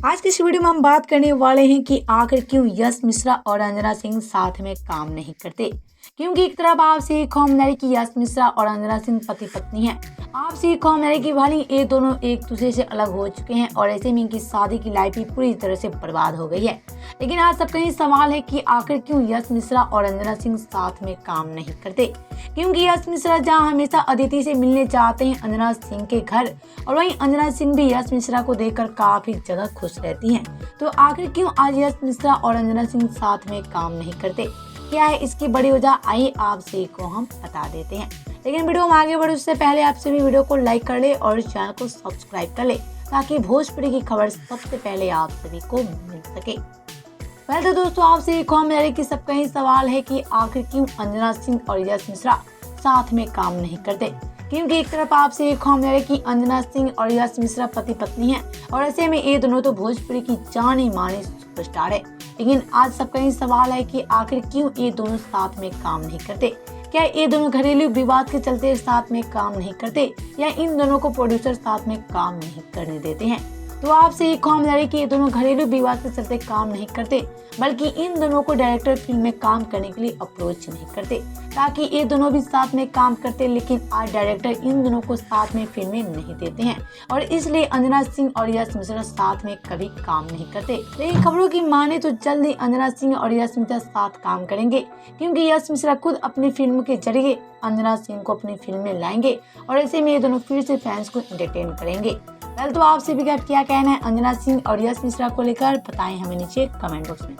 आज की इस वीडियो में हम बात करने वाले हैं कि आखिर क्यों यश मिश्रा और अंजना सिंह साथ में काम नहीं करते। क्योंकि एक तरफ आप से खौफ रही कि यश मिश्रा और अंजना सिंह पति पत्नी हैं, आप से खौफ रही कि भले ये दोनों एक दूसरे से अलग हो चुके हैं और ऐसे में इनकी शादी की लाइफ ही पूरी तरह से बर्बाद हो गई है। लेकिन आज सबका ये सवाल है कि आखिर क्यों यश मिश्रा और अंजना सिंह साथ में काम नहीं करते। क्योंकि यश मिश्रा जहां हमेशा अदिति से मिलने जाते हैं अंजना सिंह के घर, और वहीं अंजना सिंह भी यश मिश्रा को देखकर काफी जगह खुश रहती हैं। तो आखिर क्यों आज यश मिश्रा और अंजना सिंह साथ में काम नहीं करते, क्या है इसकी बड़ी वजह, आइए आपसे को हम बता देते हैं। लेकिन वीडियो में आगे बढ़े उससे पहले आप सभी वीडियो को लाइक कर ले और चैनल को सब्सक्राइब कर ले, ताकि भोजपुरी की खबर सबसे पहले आप सभी को मिल सके। पहले तो दोस्तों आपसे एक और मेरे की सबका ही सवाल है कि आखिर क्यों अंजना सिंह और यश मिश्रा साथ में काम नहीं करते। क्योंकि एक तरफ आपसे एक और मेरे की अंजना सिंह और यश मिश्रा पति पत्नी हैं, और ऐसे में ये दोनों तो भोजपुरी की जानी मानी सुपरस्टार है। लेकिन आज सबका ही सवाल है कि आखिर क्यों ये दोनों साथ में काम नहीं करते। क्या ये दोनों घरेलू विवाद के चलते साथ में काम नहीं करते, या इन दोनों को प्रोड्यूसर साथ में काम नहीं करने देते हैं। तो आपसे एक कॉम है कि ये दोनों घरेलू विवाद के चलते काम नहीं करते, बल्कि इन दोनों को डायरेक्टर फिल्म में काम करने के लिए अप्रोच नहीं करते, ताकि ये दोनों भी साथ में काम करते। लेकिन आज डायरेक्टर इन दोनों को साथ में फिल्में नहीं देते हैं, और इसलिए अंजना सिंह और यश मिश्रा साथ में कभी काम नहीं करते। लेकिन खबरों की माने तो जल्द ही अंजना सिंह और यश मिश्रा साथ काम करेंगे, क्योंकि यश मिश्रा खुद अपनी फिल्म के जरिए अंजना सिंह को अपनी फिल्म में लाएंगे, और ऐसे में ये दोनों फिर से फैंस को एंटरटेन करेंगे। कल तो आपसे भी क्या कहना है अंजना सिंह और यश मिश्रा को लेकर, बताएं हमें नीचे कमेंट बॉक्स में।